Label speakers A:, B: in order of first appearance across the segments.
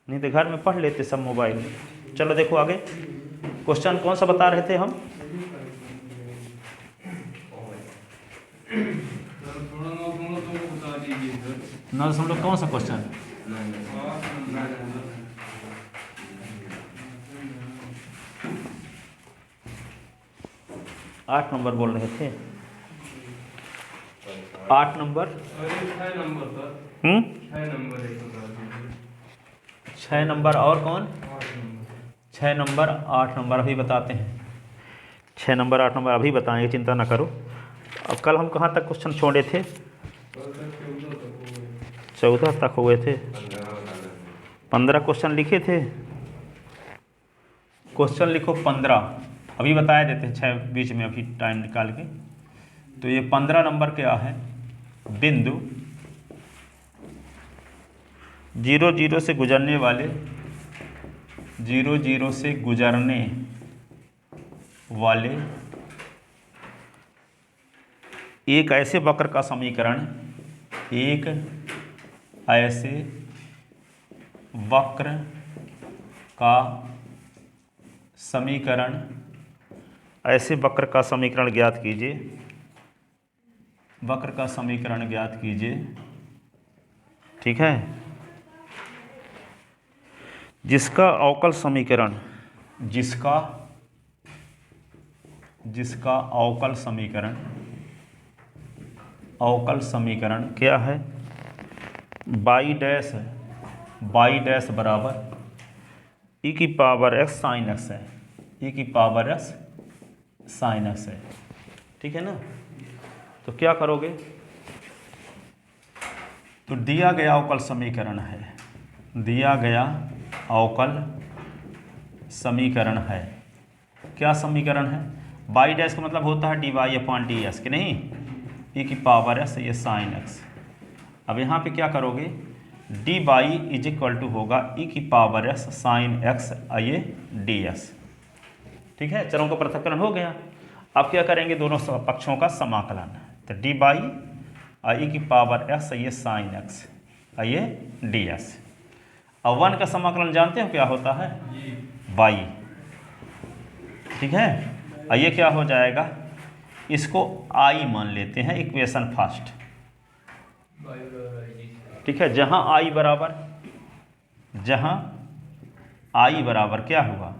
A: नहीं तो घर में पढ़ लेते सब मोबाइल में। चलो देखो आगे, क्वेश्चन कौन सा बता रहे थे हम? ना हम लोग कौन सा क्वेश्चन? 8 नंबर बोल रहे थे। 8 नंबर 6 नंबर और कौन? 6 नंबर 8 नंबर अभी बताते हैं। 6 नंबर 8 नंबर अभी बताएंगे, चिंता ना करो। अब कल हम कहाँ तक क्वेश्चन छोड़े थे? 14 तक हुए थे। 15 क्वेश्चन लिखे थे। क्वेश्चन लिखो 15, अभी बताया देते हैं 6 बीच में अभी टाइम निकाल के। तो ये 15 नंबर क्या है? बिंदु 0 0 से गुजरने वाले 0 0 से गुजरने वाले एक ऐसे वक्र का समीकरण, एक ऐसे वक्र का समीकरण, ऐसे वक्र का समीकरण ज्ञात कीजिए, वक्र का समीकरण ज्ञात कीजिए। ठीक है, जिसका अवकल समीकरण, जिसका अवकल समीकरण, अवकल समीकरण क्या है? बाई डैश बराबर e की पावर x साइन x है, e की पावर x साइन x है। ठीक है ना? तो क्या करोगे? तो दिया गया अवकल समीकरण है, दिया गया अवकल समीकरण है। क्या समीकरण है? बाई डैश का मतलब होता है d Y upon d s, के नहीं, e की पावर एस, ये साइन एक्स। अब यहाँ पे क्या करोगे? D by is equal to होगा e की पावर एस साइन एक्स, ये डी एस। ठीक है, चरों का पृथक्करण हो गया। अब क्या करेंगे? दोनों पक्षों का समाकलन। तो डी बाई e की पावर एक्स, ये साइन एक्स, ये डी एस। अब 1 का समाकलन जानते हो क्या होता है? बाई। ठीक है, ये क्या हो जाएगा? इसको आई मान लेते हैं, इक्वेशन फर्स्ट। ठीक है, जहां आई बराबर क्या हुआ?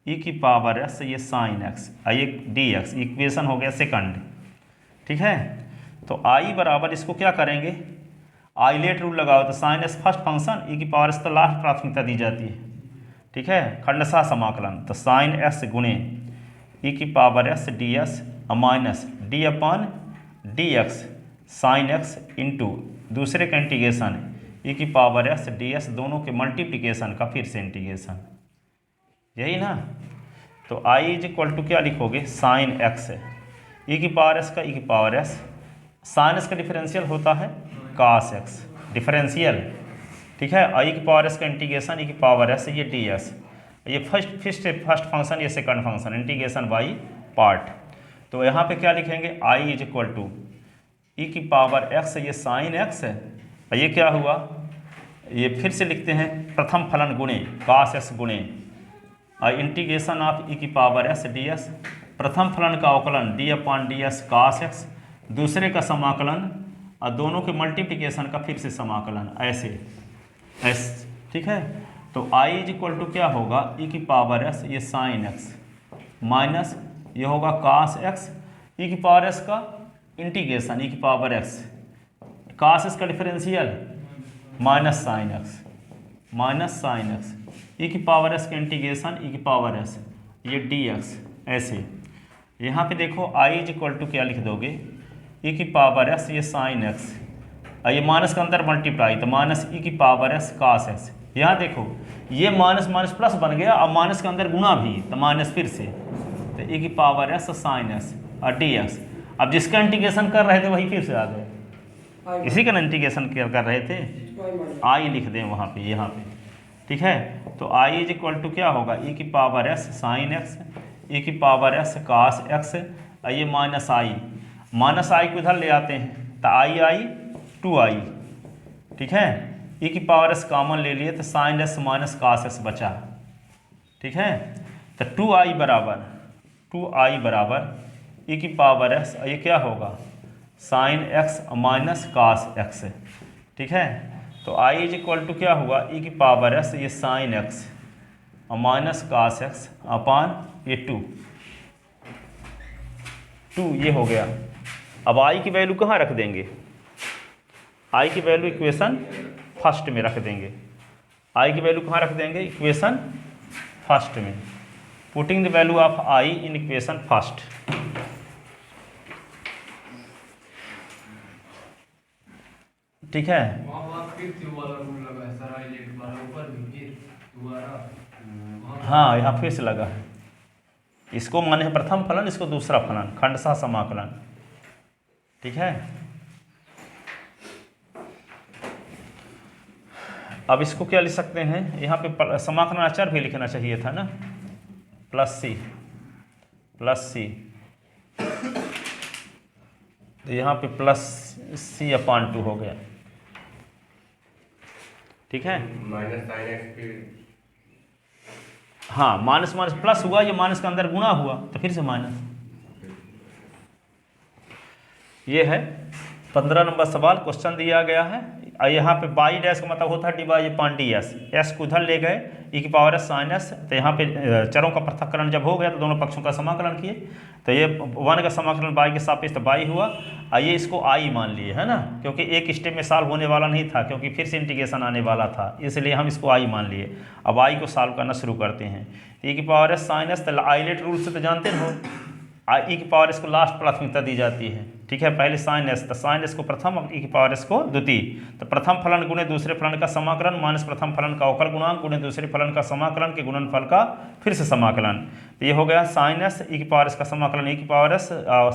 A: e की पावर एस, ये साइन एक्स, ये डी एक्स, इक्वेशन हो गया सेकंड। ठीक है, तो आई बराबर इसको क्या करेंगे? आइलेट रूल लगाओ तो sine s first function, e की पावर एस तो लास्ट प्राथमिकता दी जाती है। ठीक है, खंडशः समाकलन, तो साइन एस गुणे e की power s d s minus d upon D x sine x into दूसरे का इंटीग्रेशन e की पावर एस डी एस, दोनों के मल्टीप्लिकेशन का फिर से इंटीग्रेशन, यही ना। तो i इज इक्वल टू क्या लिखोगे? साइन एक्स है, e की पावर एस का e की पावर एस, साइन एस का डिफरेंशियल होता है कास एक्स, डिफरेंशियल। ठीक है, i की पावर एस का इंटीग्रेशन e की पावर एस, ये डी एस, ये फर्स्ट फंक्शन, ये second function, integration by part. तो यहाँ पे क्या लिखेंगे? i is equal to e की पावर x, ये साइन x है, ये क्या हुआ? ये फिर से लिखते हैं प्रथम फलन गुणे कास x गुणे इंटीग्रेशन ऑफ e की पावर s डी एस, प्रथम फलन का अवकलन d अपॉन डी एस कास x, दूसरे का समाकलन और दोनों के मल्टीप्लिकेशन का फिर से समाकलन, ऐसे। ठीक है, तो i इज इक्वल टू क्या होगा? e की पावर s, ये साइन x माइनस ये होगा कास x, e की पावर s का इंटीग्रेशन e की पावर x, कास x का differential minus sine x, e की पावर s का इंटीग्रेशन e की पावर s, ये dx, ऐसे। यहाँ पे देखो i इज इक्वल टू क्या लिख दोगे? e की पावर s, ये साइन x, ये माइनस का अंदर मल्टीप्लाई, तो माइनस e की पावर s कास x। यहाँ देखो ये माइनस माइनस प्लस बन गया, अब माइनस के अंदर गुना भी, तो माइनस फिर से, तो e की पावर s साइन s और dx। अब जिसका इंटीग्रेशन कर रहे थे वही फिर से आ गए, इसी का इंटीग्रेशन कर रहे थे, i लिख दें वहाँ पे, यहाँ पे। ठीक है, तो i इज इक्वल टू क्या होगा? e की power s sine x, e की पावर s कास x, ये माइनस i को इधर ले आते हैं, तो i 2i। ठीक है, ई की पावर एस कॉमन ले लिए तो sine S minus cos s बचा, ठीक है। तो 2i बराबर ई की पावर एस, ये क्या होगा sine x minus cos x, ठीक है। तो i इज इक्वल टू क्या हुआ ई की पावर एस, ये sine x minus cos X upon ये 2 ये हो गया। अब i की वैल्यू कहाँ रख देंगे, i की वैल्यू इक्वेशन फर्स्ट में रख देंगे। i की वैल्यू कहाँ रख देंगे, इक्वेशन फर्स्ट में। Putting the value of i in equation first. ठीक है, हाँ यहाँ फिर से लगा है। इसको माने है प्रथम फलन, इसको दूसरा फलन, खंडशः समाकलन, ठीक है। अब इसको क्या लिख सकते हैं, यहाँ पे समाकलन अचर भी लिखना चाहिए था ना, प्लस सी, तो यहाँ पे प्लस सी अपान 2 हो गया, ठीक है।
B: माइनस साइन एक्स,
A: हाँ माइनस माइनस प्लस हुआ, ये माइनस के अंदर गुणा हुआ तो फिर से माइनस। ये है 15 नंबर सवाल, क्वेश्चन दिया गया है। यहाँ पे बाई डैश का मतलब होता है divide upon d x, S को उधर ले गए ई की पावर एस साइन एस, तो यहाँ पे चरों का पृथक्करण जब हो गया तो दोनों पक्षों का समाकलन किए, तो ये 1 का समाकलन बाई के सापेक्ष तो बाई हुआ, आइए इसको आई मान लिए है ना, क्योंकि एक स्टेप में सॉल्व होने वाला नहीं था, क्योंकि फिर से इंटीग्रेशन आने वाला था, इसलिए हम इसको आई मान लिए। अब आई को सॉल्व करना शुरू करते हैं। ई की पावर एस साइन एस, तो आइलेट रूल से तो जानते हो, ई की पावर एस को लास्ट प्राथमिकता दी जाती है, ठीक है। पहले साइन एस, तो साइन एस को प्रथम, ई की पावर एस को द्वितीय, तो प्रथम फलन गुणे दूसरे फलन का समाकलन माइनस प्रथम फलन का अवकल गुणांक गुणे दूसरे फलन का समाकलन के गुणनफल का फिर से समाकलन। तो ये हो गया साइन एस ई की पावर एस का समाकलन ई की पावर एस,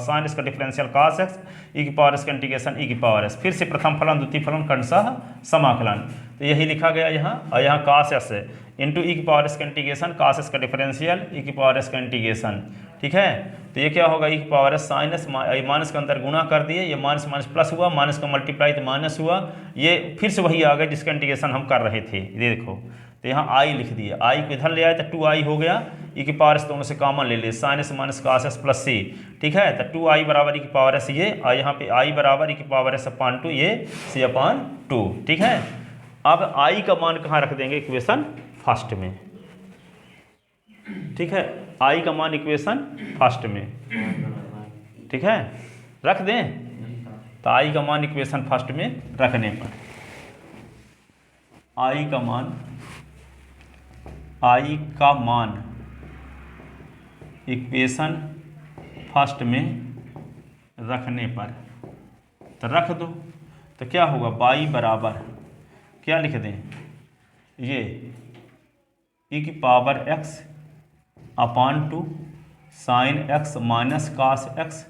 A: साइन एस का डिफरेंशियल कास एक्स, ई की पावर एस का इंटीग्रेशन ई की पावर एस, फिर से प्रथम फलन द्वितीय फलन खंडशः समाकलन। तो यही लिखा गया यहाँ, और यहाँ कास एस इंटू ई की पावर एस का इंटीग्रेशन, कास एस का डिफरेंशियल ई की पावर एस का इंटीग्रेशन, ठीक है। तो ये क्या होगा ई की power s sine S, minus के अंदर गुणा कर दिए, ये माइनस माइनस प्लस हुआ, माइनस का मल्टीप्लाई तो माइनस हुआ, ये फिर से वही आ गया जिसका इंटीग्रेशन हम कर रहे थे, ये देखो। तो यहाँ आई लिख दिया, आई को इधर ले आए तो 2i हो गया, ई की पावर एस दोनों से कॉमन ले लिए, sine S minus cos S plus C, ठीक है। तो 2i बराबर ई की पावर एस ये, और यहाँ पे i बराबर ई की पावर एस अपान 2 ये सी अपान 2, ठीक है। अब i का मान कहाँ रख देंगे, इक्वेशन फर्स्ट में, ठीक है। i का मान इक्वेशन फर्स्ट में, ठीक है, रख दें। तो i का मान इक्वेशन फर्स्ट में रखने पर i का मान इक्वेशन फर्स्ट में रखने पर, तो रख दो, तो क्या होगा y बराबर क्या लिख दें, ये ई की power x upon 2 sine x minus cos x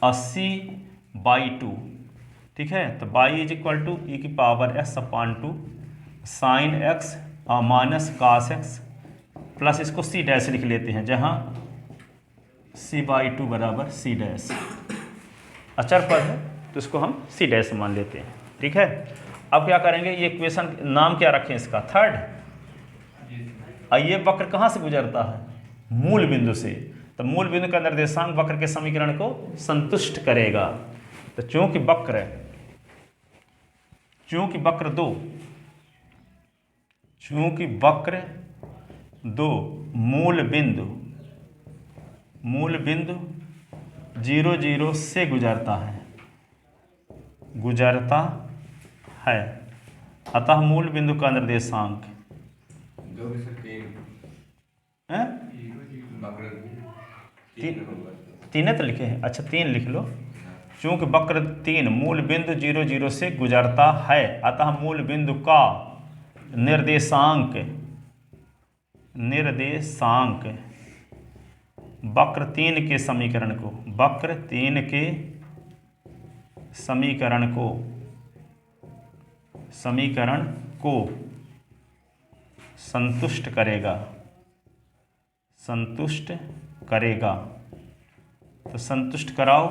A: 80/2, ठीक है। तो y is equal to e की power x upon 2 sine x minus cos x plus इसको c डैश लिख लेते हैं, जहाँ c/2 बराबर c डैश, अचर पद है तो इसको हम c डैश मान लेते हैं, ठीक है। अब क्या करेंगे, ये इक्वेशन नाम क्या रखें इसका, थर्ड। ये वक्र कहाँ से गुजरता है, मूल बिंदु से, तो मूल बिंदु का निर्देशांक वक्र के समीकरण को संतुष्ट करेगा। तो चूंकि वक्र दो मूल बिंदु 0 0 से गुजरता है, अतः मूल बिंदु का निर्देशांक तीन तो लिखे हैं, अच्छा 3 लिख लो। चूंकि वक्र 3 मूल बिंदु 0 0 से गुजरता है, अतः मूल बिंदु का निर्देशांक वक्र 3 के समीकरण को संतुष्ट करेगा। तो संतुष्ट कराओ,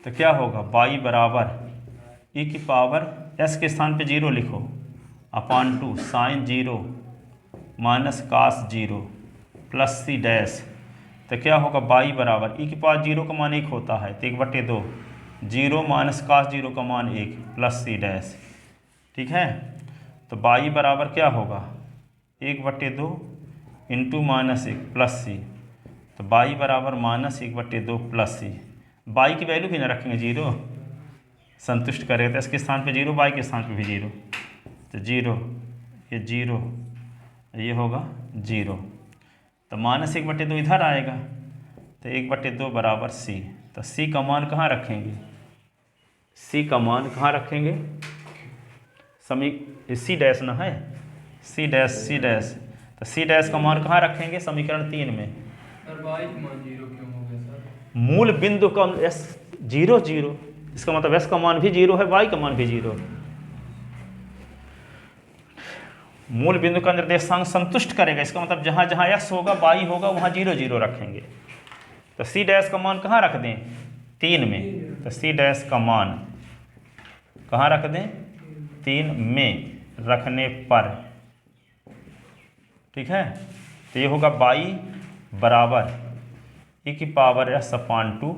A: तो क्या होगा y बराबर ई की पावर एस के स्थान पे 0 लिखो, upon 2 sine 0 minus cos 0 plus c dash. तो क्या होगा बाई बराबर ई के पास 0 का मान 1 होता है तो 1/2 0 माइनस कास 0 का मान 1 प्लस सी डैश। ठीक है, तो बाई बराबर क्या होगा 1/2 इंटू माइनस 1 प्लस सी। तो बाई बराबर माइनस 1/2 प्लस सी। बाई की वैल्यू भी ना रखेंगे 0, संतुष्ट करेगा तो इसके स्थान पे 0, बाई के स्थान पे भी 0, तो 0 ये 0 ये होगा 0। तो माइनस 1/2 इधर आएगा तो 1/2 बराबर सी। तो सी का मान कहाँ रखेंगे, सी का मान कहाँ रखेंगे, सी डैश ना है, सी डैश। तो सी डैश का मान कहाँ रखेंगे समीकरण 3 में।
B: सर वाई का मान 0 क्यों हो गया सर?
A: मूल बिंदु का एस 0 0, इसका मतलब एस का मान भी 0 है, वाई का मान भी 0। मूल बिंदु का निर्देशांक संतुष्ट करेगा, इसका मतलब जहाँ जहाँ एक्स होगा वाई होगा वहाँ 0 0 रखेंगे। तो सी डैश का मान कहाँ रख दें 3 में, तो सी डैश का मान कहाँ रख दें 3 में रखने पर, ठीक है। तो ये होगा बाई बराबर ई की पावर एस अपॉन 2,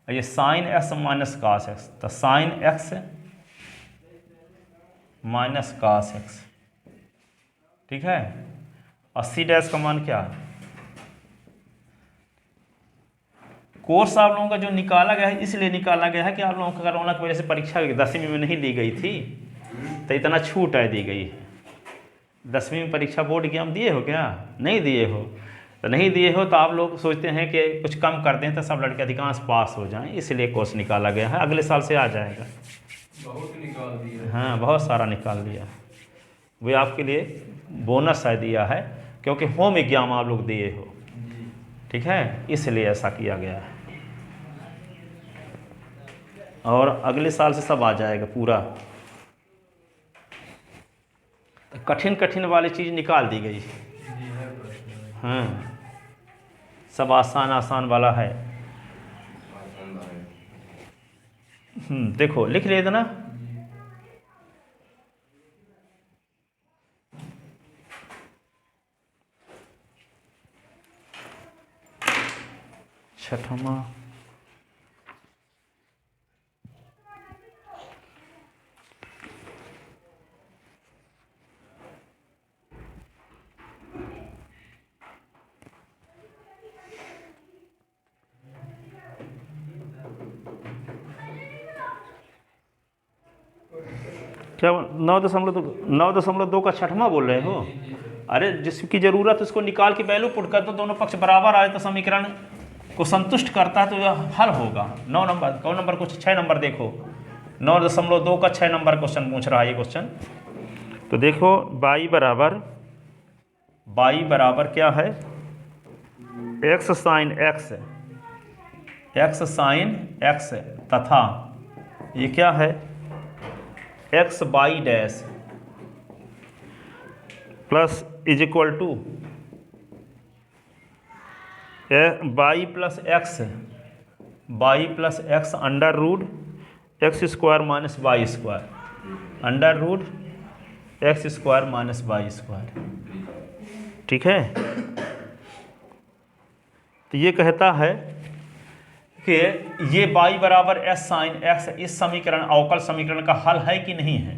A: ये sine x minus cos X, तो sine x minus cos x, ठीक है। और सी डैश का मान क्या है, कोर्स आप लोगों का जो निकाला गया है इसलिए निकाला गया है कि आप लोगों को कोरोना की वजह से परीक्षा 10वीं में नहीं ली गई थी तो इतना छूट है दी गई है। 10वीं में परीक्षा बोर्ड एग्जाम दिए हो क्या, नहीं दिए हो, तो नहीं दिए हो तो आप लोग सोचते हैं कि कुछ कम कर दें तो सब लड़के अधिकांश पास हो जाएं, इसलिए कोर्स निकाला गया है। अगले साल से आ जाएगा।
B: बहुत निकाल दिया।
A: हाँ बहुत सारा निकाल दिया, वे आपके लिए बोनस है दिया है क्योंकि होम एग्जाम आप लोग दिए हो, ठीक है, इसलिए ऐसा किया गया है। और अगले साल से सब आ जाएगा पूरा, कठिन कठिन वाली चीज़ निकाल दी गई। हाँ सब आसान आसान वाला है। देखो लिख ले देना, छठमा क्या 9.2 का छठवां बोल रहे हो। अरे जिसकी ज़रूरत उसको निकाल के वैल्यू पुट कर दो, दोनों पक्ष बराबर आए तो समीकरण को संतुष्ट करता है तो यह हल होगा। 9 नंबर, कौन नंबर क्वेश्चन 6 नंबर देखो, 9.2 का 6 नंबर क्वेश्चन पूछ रहा है ये क्वेश्चन। तो देखो बाई बराबर क्या है, एक्स साइन एक्स तथा ये क्या है x y dash plus is equal to y plus x under root x square minus y square, under root x square minus y square, ठीक है। तो ये कहता है कि ये बाई बराबर एस साइन एक्स इस समीकरण अवकल समीकरण का हल है कि नहीं है,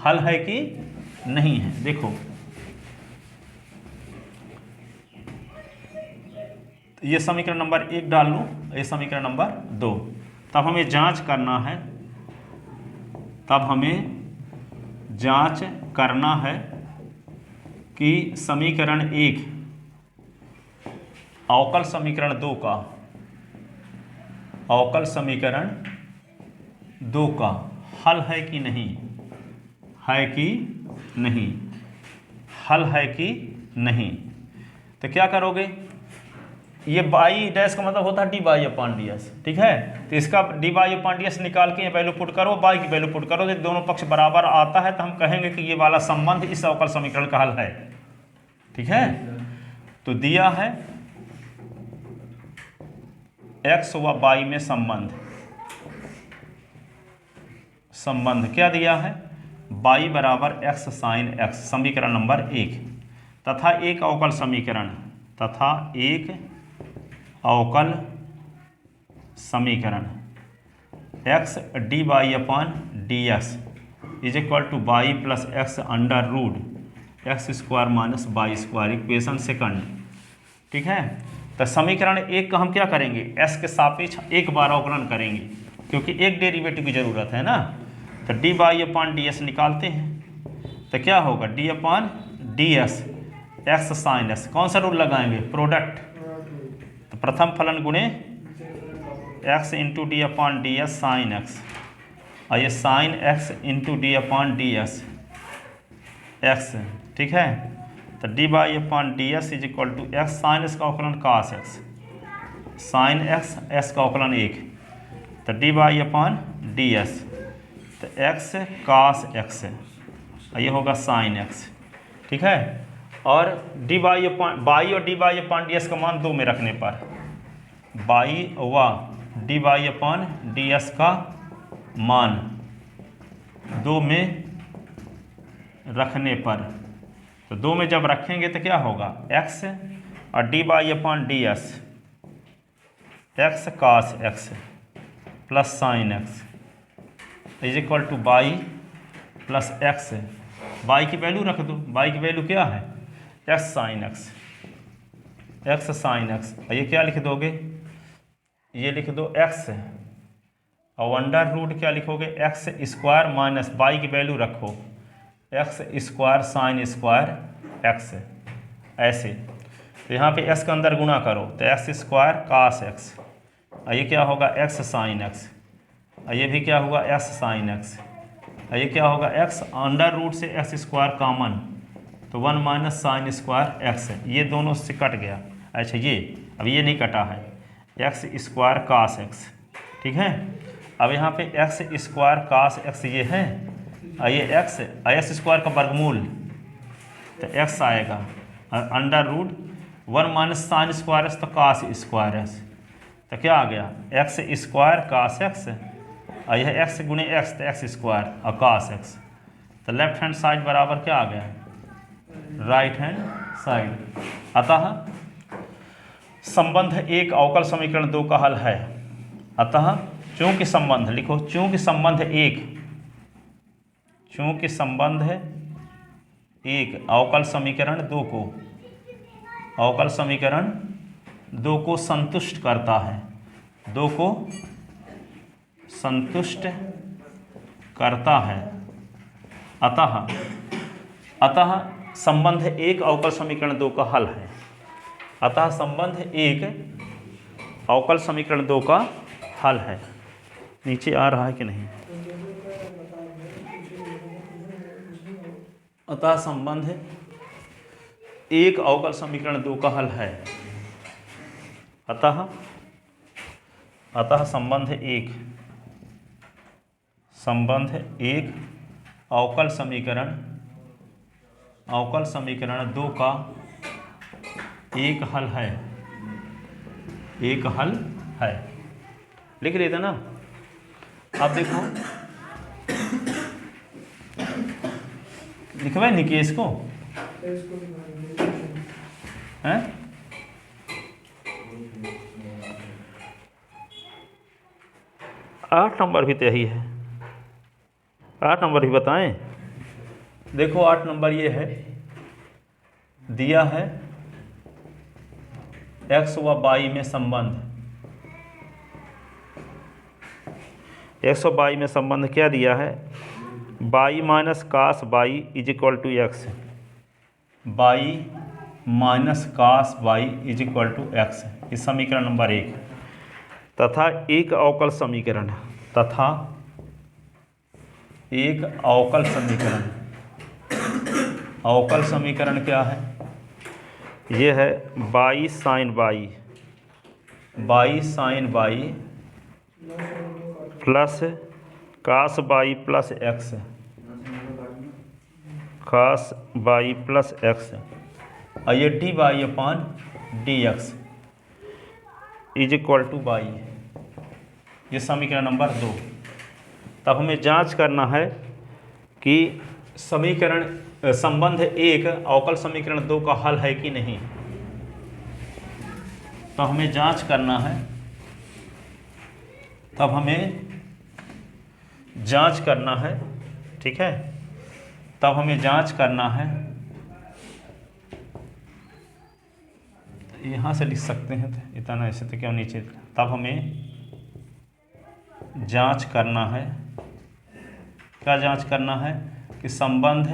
A: हल है कि नहीं है। देखो ये समीकरण नंबर 1 डाल लूँ, ये समीकरण नंबर 2, तब हमें जांच करना है कि समीकरण 1 अवकल समीकरण 2 का हल है कि नहीं, हल है कि नहीं। तो क्या करोगे, ये बाई डैश का मतलब होता है D by upon d s, ठीक है। तो इसका D by upon d S निकाल के वैल्यू पुट करो, बाई की वैल्यू पुट करो, तो दोनों पक्ष बराबर आता है तो हम कहेंगे कि ये वाला संबंध इस अवकल समीकरण का हल है, ठीक है। तो दिया है एक्स व बाई में संबंध क्या दिया है, y बराबर x साइन x, समीकरण नंबर 1, तथा एक अवकल समीकरण, तथा एक अवकल समीकरण x dy upon D x is equal to y plus x under root x square minus y square, equation second. ठीक है, तो समीकरण 1 का हम क्या करेंगे, s के सापेक्ष एक बार अवकलन करेंगे, क्योंकि एक डेरिवेटिव की ज़रूरत है ना। तो d Y upon d x निकालते हैं, तो क्या होगा d upon d x x sine x, कौन सा रूल लगाएंगे, प्रोडक्ट। तो प्रथम फलन गुणे x into d upon d x sine x, और ये sine x into d upon d x x. ठीक है, तो d Y upon d x is equal to x sine S का अवकलन cos x, sine x x का अवकलन 1, तो d Y upon d x, तो एक्स कास एक्स, ये होगा साइन एक्स। ठीक है, और डी वाई अपॉन बाई और d Y upon d x का मान 2 में रखने पर, बाई व d Y upon d x का मान 2 में रखने पर, तो 2 में जब रखेंगे तो क्या होगा, x और d Y upon d x, x cos x plus sine x is equal to y plus x, y की वैल्यू रख दो, बाई की वैल्यू क्या है, x sine x, x sine x, ये क्या लिख दोगे, ये लिख दो एक्स, और अंडर रूट क्या लिखोगे, एक्स स्क्वायर माइनस बाई की वैल्यू रखो x square sine square x, ऐसे। तो यहाँ पे एक्स के अंदर गुणा करो, तो एक्स स्क्वायर कास एक्स, और ये क्या होगा एक्स साइन एक्स, और ये भी क्या हुआ एक्स साइन एक्स, और ये क्या होगा एक्स अंडर रूट से एक्स स्क्वायर कॉमन, तो 1 माइनस साइन स्क्वायर एक्स, ये दोनों से कट गया। अच्छा, ये अब ये नहीं कटा है, एक्स स्क्वायर कास एक्स। ठीक है, अब यहाँ पे एक्स स्क्वायर कास एक्स ये है, और ये एक्स स्क्वायर का वर्गमूल, तो एक्स आएगा, और under root 1 minus sine square x, तो कास स्क्वायर एक्स, तो क्या आ गया एक्स स्क्वायर कास एक्स, और यह एक्स गुणे एक्स, तो एक्स स्क्वायर और कास एक्स, तो लेफ्ट हैंड साइड बराबर क्या आ गया, राइट हैंड साइड। अतः संबंध 1 अवकल समीकरण 2 का हल है। अतः चूंकि संबंध लिखो, चूंकि संबंध 1 अवकल समीकरण 2 को, अवकल समीकरण 2 को संतुष्ट करता है, 2 को संतुष्ट करता है। अतः संबंध 1 अवकल समीकरण 2 का हल है। अतः संबंध 1 अवकल समीकरण 2 का हल है। नीचे आ रहा है कि नहीं? अतः संबंध 1 अवकल समीकरण 2 का हल है। अतः संबंध 1 अवकल समीकरण 2 का एक हल है, एक हल है। लिख लेते ना। अब देखो, लिखवा नहीं कि इसको हैं? 8 नंबर भी तो यही है, 8 नंबर भी बताएं। देखो 8 नंबर ये है, दिया है एक्स व वाई में संबंध, एक्स व वाई में संबंध क्या दिया है, y minus cos y is equal to x, y minus cos y is equal to x, इस समीकरण नंबर 1। तथा एक अवकल समीकरण, तथा एक अवकल समीकरण, अवकल समीकरण क्या है, ये है Y sine Y, Y sine Y plus cos Y plus X, cos Y plus X, और ये D Y upon D x is equal to Y, ये समीकरण नंबर 2। तब हमें जांच करना है कि समीकरण संबंध 1 अवकल समीकरण 2 का हल है कि नहीं। तो हमें जांच करना है, तब हमें जांच करना है, ठीक है, तब हमें जांच करना है, यहाँ से लिख सकते हैं, तो इतना ऐसे तो क्यों नीचे, तब हमें जांच करना है, क्या जांच करना है कि संबंध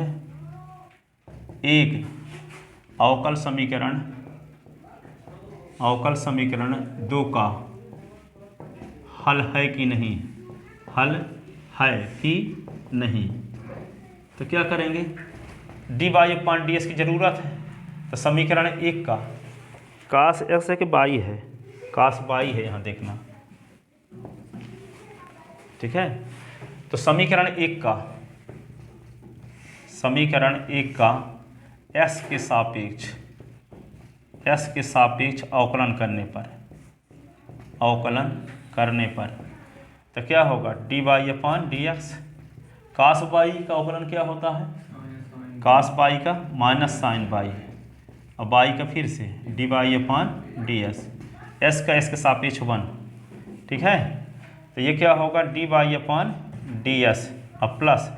A: 1 अवकल समीकरण 2 का हल है कि नहीं, हल है कि नहीं। तो क्या करेंगे, d Y upon d x की ज़रूरत है। तो समीकरण 1 का कास एक्स है कि बाई है, कास बाई है, यहाँ देखना, ठीक है। तो समीकरण 1 का एस के सापेक्ष अवकलन करने पर तो क्या होगा, d Y upon D x. Cos y का अवकलन क्या होता है, कास बाई का माइनस साइन बाई, और बाई का फिर से d Y upon d x, x का एस के सापेक्ष 1, ठीक है। तो ये क्या होगा, d Y upon d x और प्लस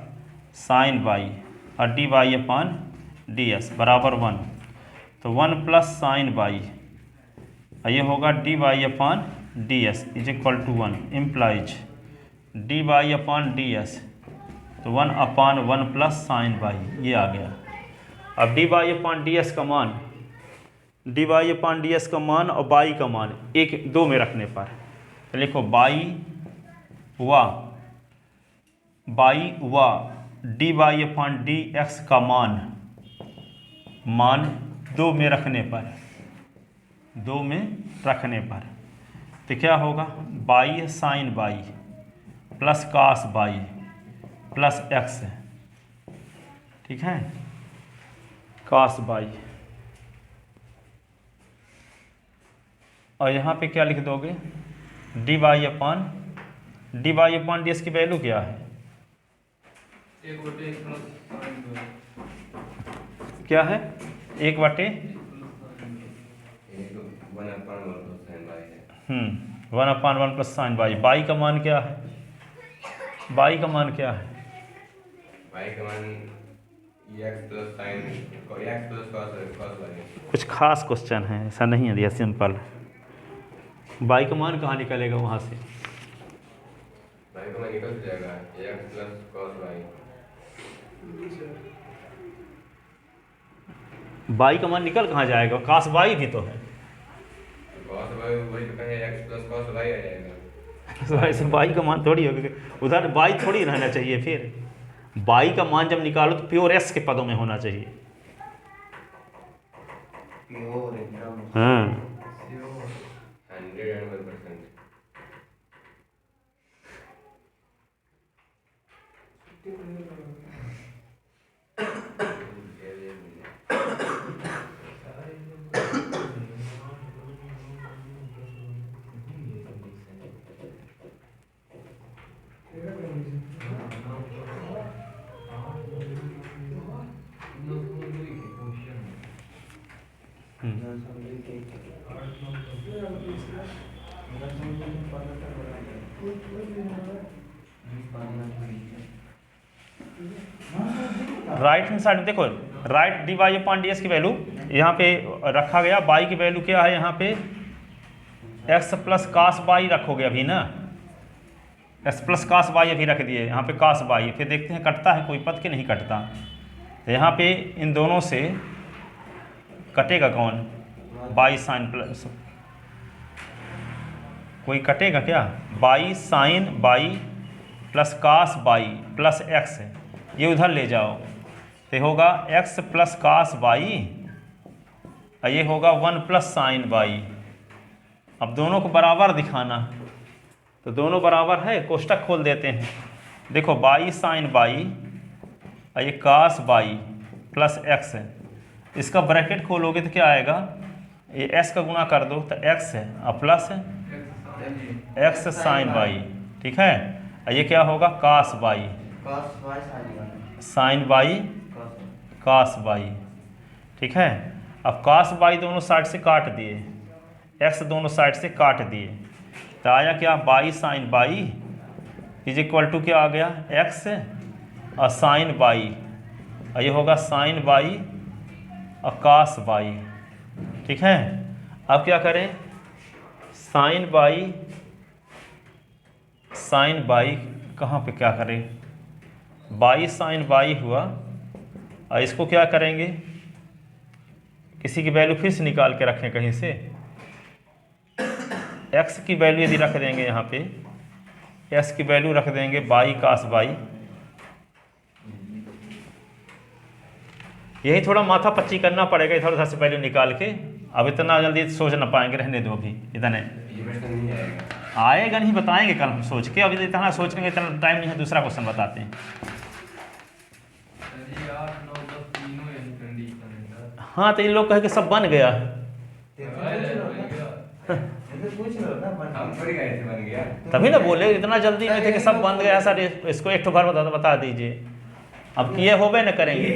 A: साइन बाई और d Y upon d x बराबर 1। तो 1 प्लस साइन बाई, और ये होगा d Y upon d x is equal to 1 implies d Y upon d x, तो 1 अपॉन 1 प्लस साइन बाई, ये आ गया। अब d Y upon d x का मान, d Y upon d x का मान और बाई का मान 1-2 में रखने पर, तो लिखो बाई व d Y upon D x का मान 2 में रखने पर, तो क्या होगा, y sine y plus cos y plus x, ठीक है, कास बाई। और यहाँ पे क्या लिख दोगे, d Y upon d x की वैल्यू क्या है,
B: 1/1 प्लस साइन बाई,
A: क्या है, 1/1 1/1 प्लस साइन बाई। बाई का मान क्या है, बाई का मान क्या है, कुछ खास क्वेश्चन है, ऐसा नहीं है दिया, सिंपल। बाई का मान कहाँ निकलेगा वहाँ से,
C: बाई का मान निकल जाएगा x plus cos y।
A: By का मान निकल कहाँ जाएगा, कास बाई भी तो है,
C: cos y वही तो कहे x प्लस cos y आ जाएगा।
A: तो ऐसे बाई का मान थोड़ी होगा, उधर बाई थोड़ी रहना चाहिए। फिर बाई का मान जब निकालो तो प्योर एस के पदों में होना चाहिए। हाँ
C: 101%।
A: राइट हैंड साइड देखो, right d Y upon d x की वैल्यू यहाँ पे रखा गया, बाई की वैल्यू क्या है, यहाँ पे एक्स प्लस कास बाई रखोगे अभी ना, एक्स प्लस कास बाई अभी रख दिए, यहाँ पे कास बाई, फिर देखते हैं कटता है कोई पद के नहीं कटता। तो यहाँ पे इन दोनों से कटेगा कौन, बाई साइन प्लस, कोई कटेगा क्या, y sine y plus cos y plus x, ये उधर ले जाओ तो होगा x प्लस कास बाई, और ये होगा 1 प्लस साइन बाई। अब दोनों को बराबर दिखाना, तो दोनों बराबर है, कोष्टक खोल देते हैं, देखो बाई साइन बाई और ये कास बाई प्लस एक्स है, इसका ब्रैकेट खोलोगे तो क्या आएगा, ये x का गुणा कर दो तो x है और प्लस है एक्स साइन बाई, ठीक है। ये क्या होगा cos Y sine Y cos Y. ठीक है, अब कास बाई दोनों साइड से काट दिए, एक्स दोनों साइड से काट दिए, तो आया क्या y sine y is equal to क्या आ गया एक्स और साइन बाई, और ये होगा साइन बाई और कास बाई। ठीक है, अब क्या करें साइन बाई कहाँ पे क्या करें, बाई साइन बाई हुआ, और इसको क्या करेंगे किसी की वैल्यू फिर से निकाल के रखें कहीं से, एक्स की वैल्यू यदि रख देंगे यहाँ पे, एक्स की वैल्यू रख देंगे बाई कास बाई, यही थोड़ा माथा पच्ची करना पड़ेगा इधर उधर से वैल्यू निकाल के, अब इतना जल्दी सोच ना पाएंगे, रहने दो अभी इतना
C: ये प्रश्न नहीं आएगा।
A: आएगा नहीं, बताएंगे कल हम सोच के, अभी इतना सोचने का इतना टाइम नहीं है, दूसरा क्वेश्चन बताते हैं।
B: सर ये 8 9 10 तीनों यही कंडीशन है सर।
A: हाँ तो इन लोग कहे कि सब बन गया है,
C: हम थोड़ी गए थे बन गया।
A: तभी ना बोले इतना जल्दी में थे कि सब बन गया सर, इसको एक बार बता दीजिए, अब किए होबे न करेंगे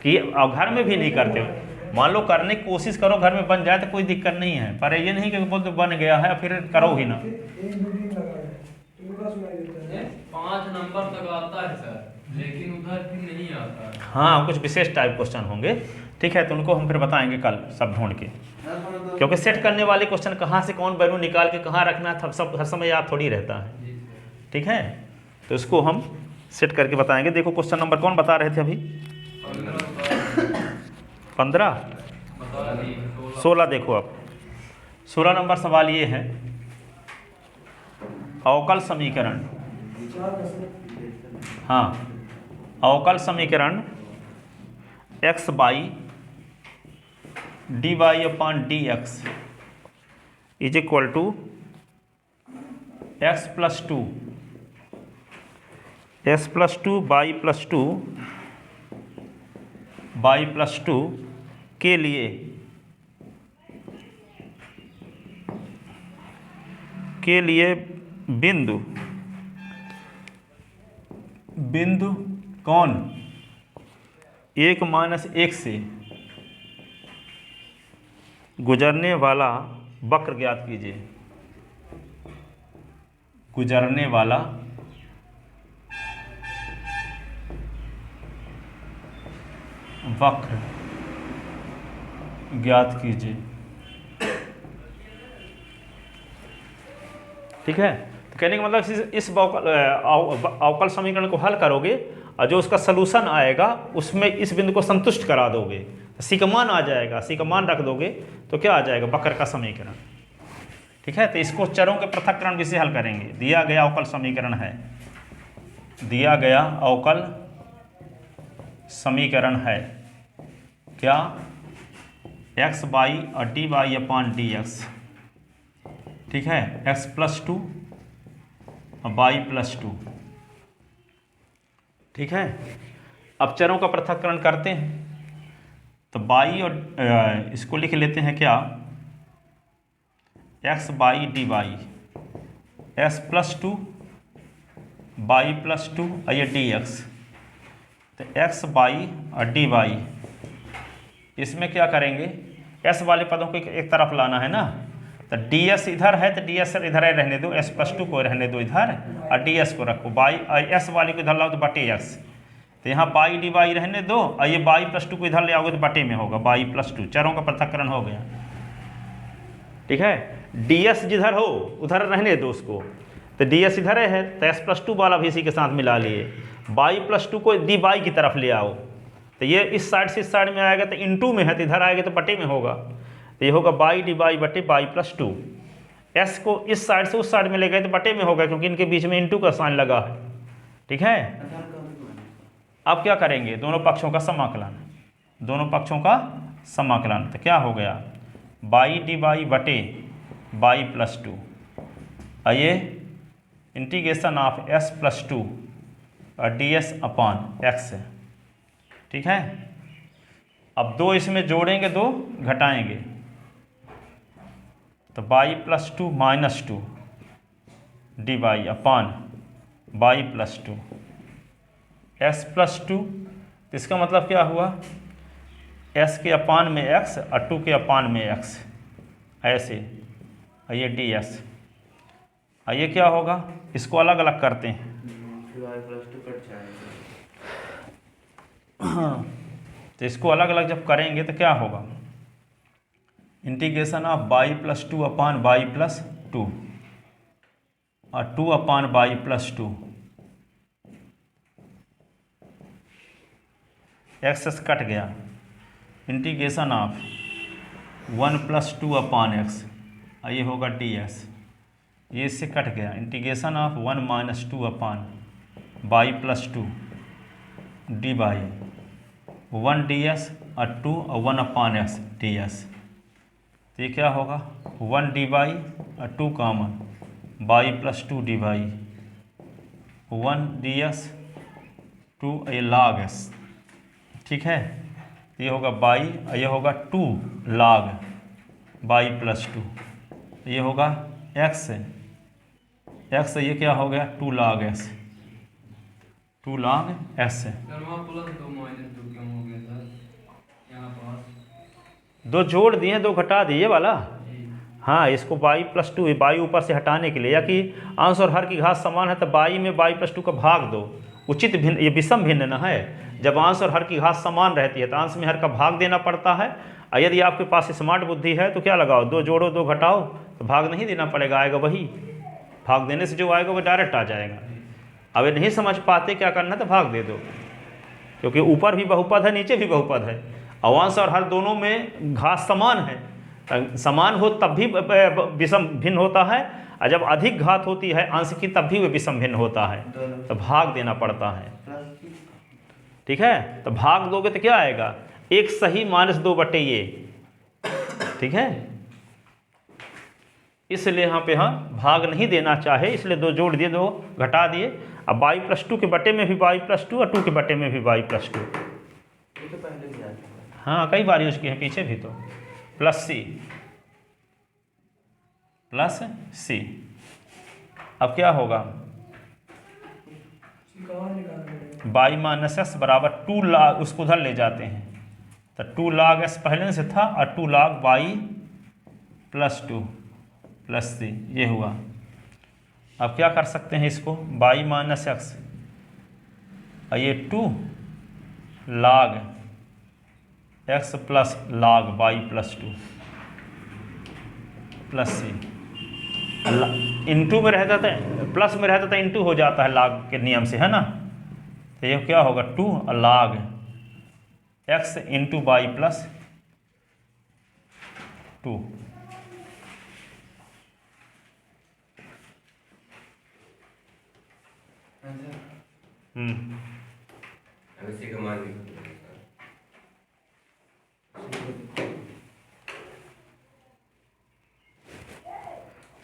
A: कि अब घर में भी नहीं करते, मान लो करने की कोशिश करो घर में बन जाए तो कोई दिक्कत नहीं है, पर ये नहीं कि बोलते बन गया है फिर करो ही ना।
B: ये 5 नंबर तक आता है सर, लेकिन उधर फिर नहीं आता है।
A: हाँ कुछ विशेष टाइप क्वेश्चन होंगे, ठीक है, तो उनको हम फिर बताएंगे कल सब ढूंढ के, क्योंकि सेट करने वाले क्वेश्चन कहाँ से कौन वैल्यू निकाल के कहाँ रखना है सब हर समय याद थोड़ी रहता है।
B: जी सर।
A: ठीक है, तो इसको हम सेट करके बताएंगे। देखो क्वेश्चन नंबर कौन बता रहे थे अभी, 15
B: बता दी
A: 16 देखो अब 16 नंबर सवाल ये है, अवकल समीकरण, हाँ अवकल समीकरण x y d Y upon D x is equal to x plus two y plus two के लिए बिंदु कौन 1-1 से गुजरने वाला वक्र ज्ञात कीजिए। गुजरने वाला वक्र ज्ञात कीजिए। ठीक है, तो कहने का मतलब इस अवकल समीकरण को हल करोगे और जो उसका सलूशन आएगा उसमें इस बिंदु को संतुष्ट करा दोगे, सी का मान आ जाएगा, सी का मान रख दोगे तो क्या आ जाएगा वक्र का समीकरण। ठीक है, तो इसको चरों के पृथक्करण विधि से हल करेंगे। दिया गया अवकल समीकरण है, दिया गया अवकल समीकरण है क्या एक्स बाई और d Y upon D x. ठीक है, एक्स प्लस टू और वाई प्लस टू। ठीक है, अब चरों का पृथक्करण करते हैं, तो बाई और इसको लिख लेते हैं क्या x y d y, x plus two y plus two और ये डी एक्स, तो एक्स बाई और डी वाई, इसमें क्या करेंगे एस वाले पदों को एक तरफ लाना है ना, तो डी एस इधर है तो डी एस इधर है रहने दो, एस प्लस टू को रहने दो इधर और डी एस को रखो, बाई एस वाले को इधर लाओ तो बटे एस, तो यहाँ बाई डी वाई रहने दो और ये बाई प्लस टू को इधर ले आओगे तो बटे में होगा बाई प्लस टू, चरों का पृथक्करण हो गया। ठीक है, डी एस जिधर हो उधर रहने दो उसको, तो डी एस इधर है तो एस प्लस टू वाला भी इसी के साथ मिला लिए, बाई प्लस टू को डी बाई की तरफ ले आओ, तो ये इस साइड से इस साइड में आएगा तो इनटू में है तो इधर आएगा तो बटे में होगा, तो ये होगा बाई डी बाई बटे बाई प्लस टू। एस को इस साइड से उस साइड में ले गए तो बटे में होगा क्योंकि इनके बीच में इनटू का साइन लगा है। ठीक है, अब क्या करेंगे दोनों पक्षों का समाकलन, दोनों पक्षों का समाकलन, तो क्या हो गया बाई डी बाई बटे बाई प्लस टू, आइए integration of x plus two और डी एस अपॉन एक्स। ठीक है, अब दो इसमें जोड़ेंगे दो घटाएंगे, तो y plus two minus two d y upon y plus 2 x plus 2। तो इसका मतलब क्या हुआ, एस के अपान में एक्स और 2 के अपान में एक्स, ऐसे। ये डी एस, ये क्या होगा, इसको अलग अलग करते हैं। हाँ, तो इसको अलग अलग जब करेंगे तो क्या होगा, integration of y plus 2 upon y plus 2 और 2 अपान वाई प्लस 2, एक्स कट गया, integration of 1 plus 2 upon x, ये होगा डी एस, ये इससे कट गया, integration of 1 minus 2 upon y plus 2 d y, 1 d x और 2 और 1 अपान एक्स डी एस। तो ये क्या होगा, 1 डी वाई और 2 common, y plus 2 d y, 1 d x 2, ये log एस, ठीक है। ये होगा बाई, ये होगा 2 log बाई प्लस 2, ये होगा एक्स, एक्स ये क्या हो गया 2 log S, 2 log S.
B: Sir वहाँ प्लस 2 माइनस 2 क्यों हो गया सर यहाँ पास?
A: 2 जोड़ दिए 2 घटा दिए ये वाला।
B: जी।
A: हाँ, इसको बाई प्लस 2, बाई ऊपर से हटाने के लिए, या कि अंश और हर की घात समान है तो बाई में बाई प्लस 2 का भाग दो, उचित भिन्न, ये विषम भिन्न न है। जब अंश और हर की घात समान रहती है तो अंश में हर का भाग देना पड़ता है, और यदि आपके पास स्मार्ट बुद्धि है तो क्या लगाओ, 2 जोड़ो 2 घटाओ, तो भाग नहीं देना पड़ेगा, आएगा वही, भाग देने से जो आएगा वो डायरेक्ट आ जाएगा। अब ये नहीं समझ पाते क्या करना है तो भाग दे दो, क्योंकि ऊपर भी बहुपद है नीचे भी बहुपद है, अंश और हर दोनों में घात समान है, समान हो तब भी विषम भिन्न होता है, और जब अधिक घात होती है अंश की तब भी वो विषम भिन्न होता है, तो भाग देना पड़ता है, ठीक है। तो भाग दोगे तो क्या आएगा, 1 सही माइनस 2 बटे ये, ठीक है। इसलिए यहाँ पे हाँ भाग नहीं देना चाहे, इसलिए 2 जोड़ दिए 2 घटा दिए। अब वाई प्लस 2 के बटे में भी वाई प्लस 2 और 2 के बटे में भी वाई प्लस 2, हाँ कई बार यूज किए हैं पीछे भी, तो प्लस सी। अब क्या होगा, बाई माइनस एस बराबर 2 log, उसको उधर ले जाते हैं तो 2 log एस पहले से था, और 2 log वाई प्लस 2 प्लस सी, ये हुआ। अब क्या कर सकते हैं इसको, बाई माइनस एक्स, और ये 2 log X plus log Y plus 2 plus C, into में रहता था, प्लस में रहता था इंटू हो जाता है log के नियम से, है ना। तो ये क्या होगा 2 log x into y plus 2,
C: अब इसी का मान निकालो।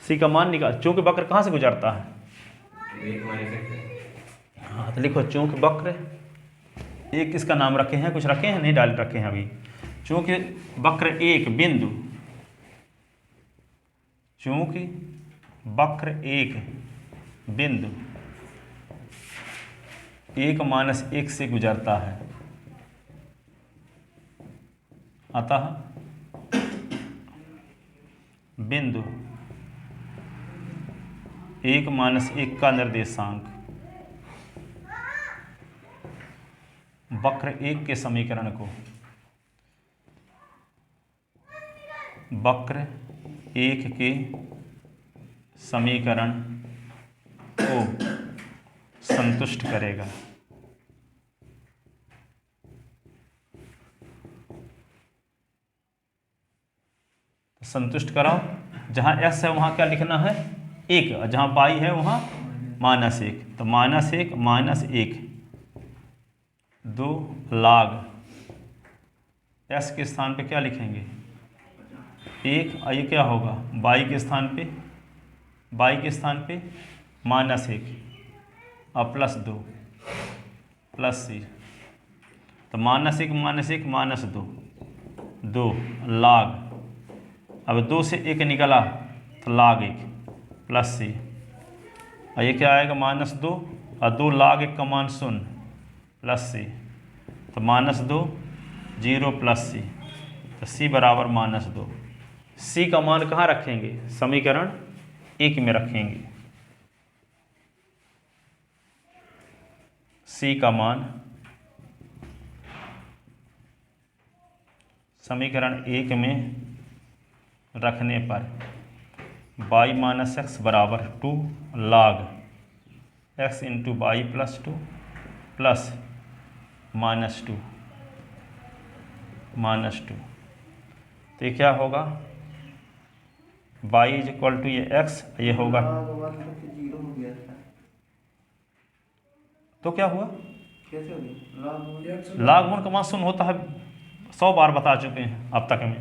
A: सी का मान निकाल, चूंकि वक्र कहाँ से गुजरता है,
C: एक मान सकते हैं।
A: हाँ तो लिखो चूंकि वक्र, एक इसका नाम रखे हैं, कुछ रखे हैं नहीं डाल रखे हैं अभी, चूंकि वक्र एक बिंदु, चूंकि वक्र एक बिंदु 1 माइनस 1 से गुजरता है, अतः बिंदु 1 माइनस 1 का निर्देशांक वक्र 1 के समीकरण को, वक्र 1 के समीकरण को संतुष्ट करेगा। संतुष्ट कराओ, जहाँ s है वहाँ क्या लिखना है 1, और जहाँ पाई है वहाँ -1, तो -1 माइनस 1 2 log s के स्थान पे क्या लिखेंगे 1, और ये क्या होगा y के स्थान पे -1 और +2 प्लस सी, तो -1 माइनस 2 log, अब 2 से 1 निकला तो log 1 प्लस सी, और ये क्या आएगा -2 और 2 log 1 का मान 0 प्लस सी, तो -2 0 प्लस सी, तो सी बराबर -2। सी का मान कहाँ रखेंगे? समीकरण 1 में रखेंगे। सी का मान समीकरण 1 में रखने पर y माइनस एक्स बराबर 2 log x into y plus 2 plus -2 तो ये क्या होगा? y इज इक्वल टू ये x, ये होगा तो क्या हुआ?
D: कैसे हो गई?
A: log 1 का मान 0 होता है, 100 बार बता चुके हैं अब तक में।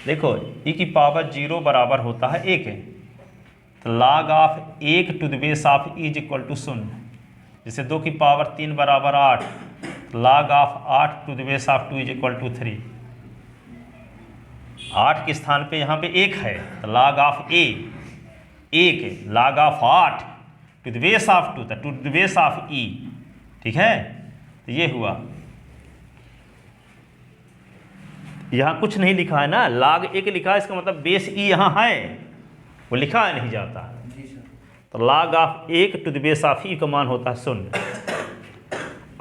A: देखो e की पावर 0 बराबर होता है 1 है, तो log of 1 to the base of e is equal to 0। जैसे 2 की पावर 3 बराबर 8, तो log of 8 to the base of 2 is equal to 3। 8 के स्थान पे यहाँ पे 1 है, तो log ऑफ a 1 है, log of 8 to the base of 2 to the base of e, ठीक है। तो ये हुआ, यहाँ कुछ नहीं लिखा है ना, log 1 लिखा है, इसका मतलब बेस e यहाँ है, वो लिखा है नहीं जाता। तो log of 1 to the base of e का मान होता है 0।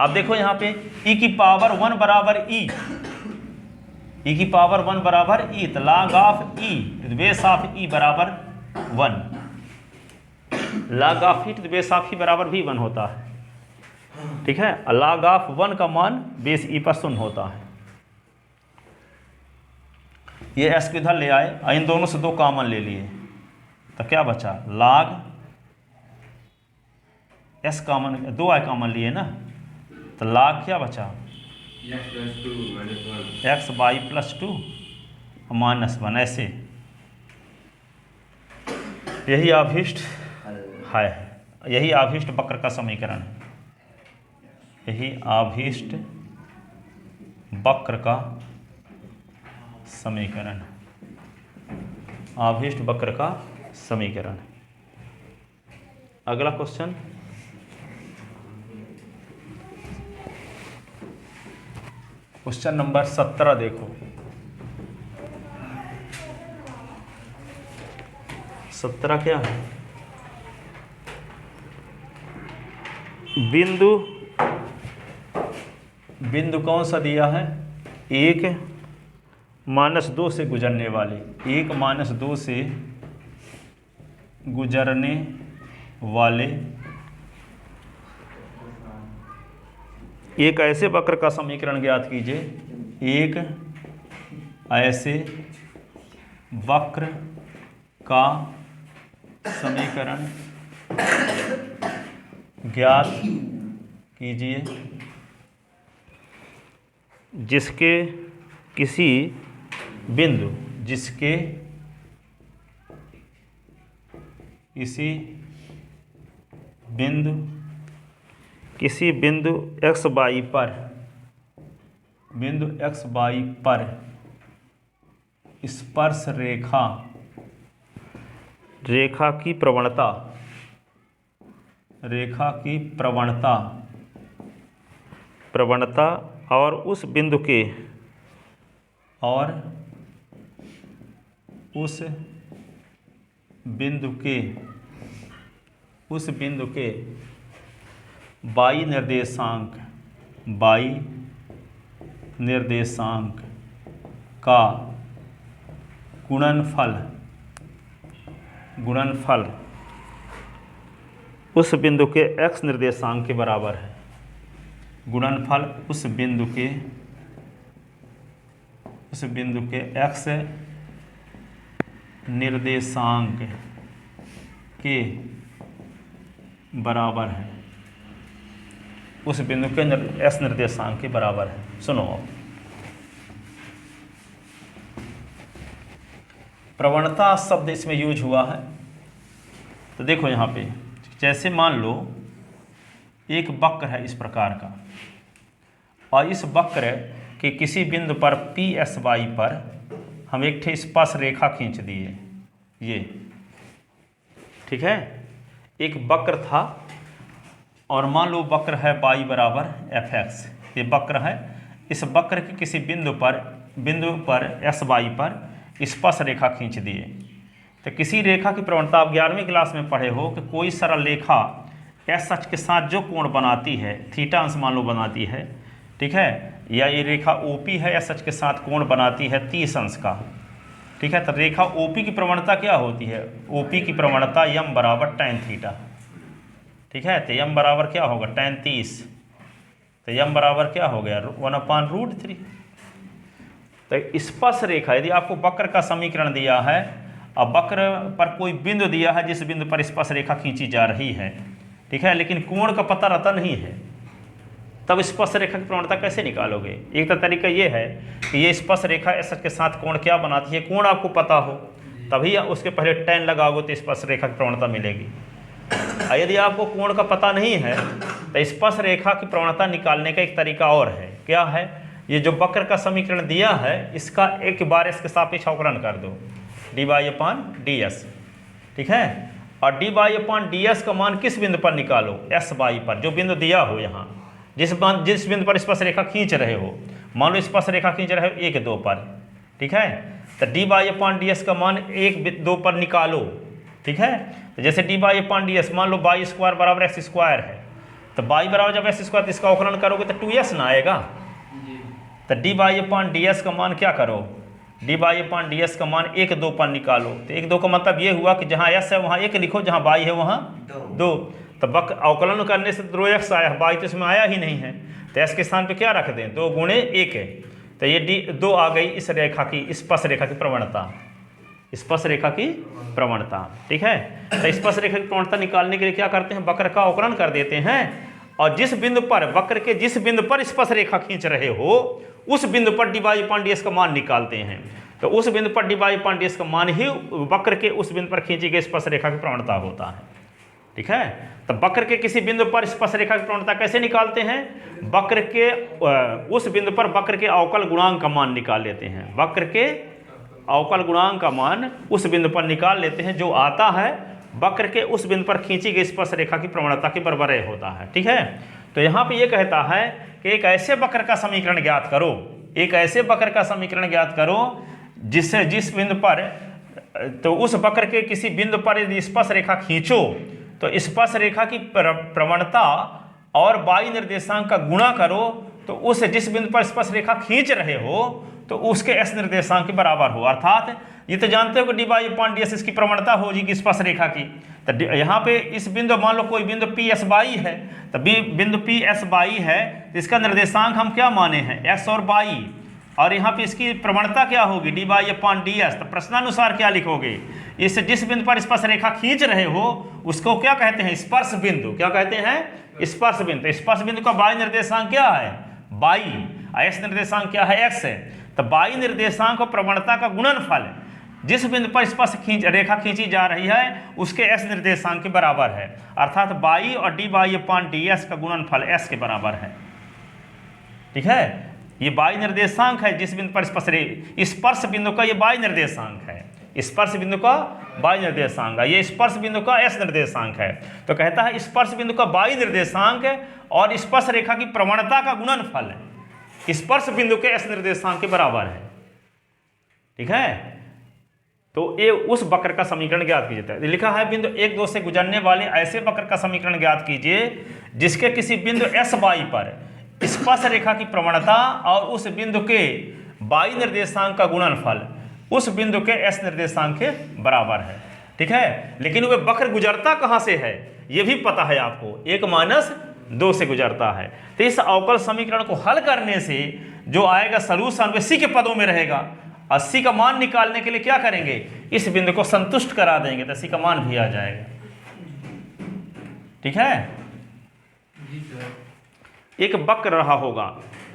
A: अब देखो यहाँ पे e की पावर 1 बराबर e, e की पावर 1 बराबर e, तो log of e to the base of e बराबर 1, log of e to the base of e बराबर भी 1 होता है, ठीक है। log ऑफ 1 का मान बेस e पर 0 होता है। ये s को इधर ले आए और इन दोनों से 2 कॉमन ले लिए, तो क्या बचा? log s common, 2 i common लिए ना, तो log क्या बचा?
C: x plus 2 minus 1
A: x by plus 2 -1, ऐसे। यही अभीष्ट है, यही अभीष्ट वक्र का समीकरण है, यही अभीष्ट वक्र का समीकरण, अभीष्ट वक्र का समीकरण। अगला क्वेश्चन, क्वेश्चन नंबर 17 देखो। 17 क्या है? बिंदु कौन सा दिया है? 1 -2 से गुजरने वाले, 1 -2 से गुजरने वाले एक ऐसे वक्र का समीकरण ज्ञात कीजिए, एक ऐसे वक्र का समीकरण ज्ञात कीजिए जिसके किसी बिंदु, जिसके किसी बिंदु, किसी बिंदु x y पर, बिंदु x y पर स्पर्श रेखा, रेखा की प्रवणता, रेखा की प्रवणता, प्रवणता और उस बिंदु के, और उस बिंदु के, उस बिंदु के y निर्देशांक, y निर्देशांक का गुणनफल, गुणनफल उस बिंदु के x निर्देशांक के बराबर है। गुणनफल उस बिंदु के, उस बिंदु के x निर्देशांक के बराबर है, उस बिंदु के s निर्देशांक के बराबर है। सुनो, प्रवणता शब्द इसमें यूज हुआ है। तो देखो यहाँ पे, जैसे मान लो एक वक्र है इस प्रकार का, और इस वक्र के किसी बिंदु पर PSY पर हम एक ठे स्पर्श रेखा खींच दिए, ये ठीक है, एक वक्र था और मान लो वक्र है y बराबर fx, ये वक्र है। इस वक्र के किसी बिंदु पर एस वाई पर स्पर्श रेखा खींच दिए। तो किसी रेखा की प्रवणता आप 11वीं क्लास में पढ़े हो कि कोई सरल रेखा एस अक्ष के साथ जो कोण बनाती है, थीटा अंश मान लो बनाती है, ठीक है, या ये रेखा ओपी है एस अक्ष के साथ कोण बनाती है 30 अंश का, ठीक है। तो रेखा ओपी की प्रवणता क्या होती है? ओपी की प्रवणता यम बराबर tan थीटा, ठीक है। तो यम बराबर क्या होगा? tan 30। तो यम बराबर क्या हो गया? 1/√3। तो स्पर्श रेखा, यदि आपको वक्र का समीकरण दिया है, अब वक्र पर कोई बिंदु दिया है जिस बिंदु पर स्पर्श रेखा खींची जा रही है, ठीक है, लेकिन कोण का पता रहता नहीं है, तब स्पर्श रेखा की प्रवणता कैसे निकालोगे? एक तो तरीका ये है कि ये स्पर्श रेखा एस के साथ कोण क्या बनाती है, कोण आपको पता हो, तभी उसके पहले tan लगाओगे तो स्पर्श रेखा की प्रवणता मिलेगी। यदि आपको कोण का पता नहीं है तो स्पर्श रेखा की प्रवणता निकालने का एक तरीका और है। क्या है? ये जो वक्र का समीकरण दिया है इसका एक बार इसके सापेक्ष अवकलन कर दो, dy/ds, ठीक है। और dy/ds का मान किस बिंदु पर निकालो? एस वाई पर, जो बिंदु दिया हो यहाँ, जिस बिंदु पर स्पर्श रेखा खींच रहे हो, मान लो स्पर्श रेखा खींच रहे हो 1, 2 पर, ठीक है। तो dy/ds का मान 1, 2 पर निकालो, ठीक है। तो जैसे dy/ds मान लो y² बराबर x² है, तो y बराबर जब x² तो इसका अवकलन करोगे तो 2s ना आएगा। तो dy/ds का मान क्या करो? dy/ds का मान 1, 2 पर निकालो। तो 1, 2 का मतलब ये हुआ कि जहाँ s है वहाँ 1 लिखो, जहाँ y है वहाँ 2। तो अवकलन करने से 2x आया, y तो इसमें आया ही नहीं है, तो s के स्थान पे क्या रख दें? 2 गुणे 1 है। तो ये 2 आ गई इस रेखा की, स्पर्श रेखा की प्रवणता, स्पर्श रेखा की प्रवणता, ठीक है। तो स्पर्श रेखा की प्रवणता निकालने के लिए क्या करते हैं? वक्र का अवकलन कर देते हैं, और जिस बिंदु पर वक्र के जिस बिंदु पर स्पर्श रेखा खींच रहे हो उस बिंदु पर dy/ds का मान निकालते हैं। तो उस बिंदु पर dy/ds का मान ही वक्र के उस बिंदु पर खींची गई स्पर्श रेखा की प्रवणता होता है, ठीक है। तो वक्र के किसी बिंदु पर स्पर्श रेखा की प्रवणता कैसे निकालते हैं? वक्र के उस बिंदु पर वक्र के अवकल गुणांक का मान निकाल लेते हैं। वक्र के अवकल गुणांक का मान उस बिंदु पर निकाल लेते हैं जो आता है वक्र के उस बिंदु पर खींची गई स्पर्श रेखा की प्रवणता के बराबर होता है, ठीक है। तो यहाँ पे ये कहता है कि एक ऐसे वक्र का समीकरण ज्ञात करो, एक ऐसे वक्र का समीकरण ज्ञात करो जिससे जिस बिंदु पर, तो उस वक्र के किसी बिंदु पर यदि स्पर्श रेखा खींचो तो स्पर्श रेखा की प्रवणता और y निर्देशांक का गुणा करो, तो उस जिस बिंदु पर स्पर्श रेखा खींच रहे हो तो उसके s निर्देशांक के बराबर हो। अर्थात ये तो जानते हो कि dy/ds इसकी प्रवणता होगी स्पर्श रेखा की। तो यहाँ पे इस बिंदु, मान लो कोई बिंदु PSY है, तो बिंदु PSY है, तो इसका निर्देशांक हम क्या माने हैं? x और y, और यहाँ पे इसकी प्रवणता क्या होगी? dy/ds। तो प्रश्नानुसार क्या लिखोगे? इस जिस बिंदु पर स्पर्श रेखा खींच रहे हो उसको क्या कहते हैं? स्पर्श बिंदु। क्या कहते हैं? स्पर्श बिंदु। स्पर्श बिंदु का y निर्देशांक क्या है? y, s निर्देशांक क्या है? x है। तो y निर्देशांक और प्रवणता का गुणनफल जिस बिंदु पर स्पर्श रेखा खींची जा रही है उसके s निर्देशांक के बराबर है। अर्थात y और dy/ds का गुणनफल s के बराबर है, ठीक है। ये y निर्देशांक है जिस बिंदु पर स्पर्श बिंदु का, ये y निर्देशांक है, स्पर्श बिंदु का y निर्देशांक है, ये स्पर्श बिंदु का s निर्देशांक है। तो कहता है स्पर्श बिंदु का y निर्देशांक और स्पर्श रेखा की प्रवणता का गुणनफल स्पर्श बिंदु के s निर्देशांक के बराबर है, ठीक है। तो ये उस वक्र का समीकरण ज्ञात कीजिए। लिखा है बिंदु 1, 2 से गुजरने वाले ऐसे वक्र का समीकरण ज्ञात कीजिए जिसके किसी बिंदु SY पर स्पर्श रेखा की प्रवणता और उस बिंदु के y निर्देशांक का गुणनफल उस बिंदु के s निर्देशांक के बराबर है, ठीक है। लेकिन वह वक्र गुजरता कहाँ से है ये भी पता है आपको, 1-2 से गुजरता है। तो इस अवकल समीकरण को हल करने से जो आएगा सलूशन वह c के पदों में रहेगा, और c का मान निकालने के लिए क्या करेंगे? इस बिंदु को संतुष्ट करा देंगे तो c का मान भी आ जाएगा, ठीक है।
B: जी सर।
A: एक वक्र रहा होगा,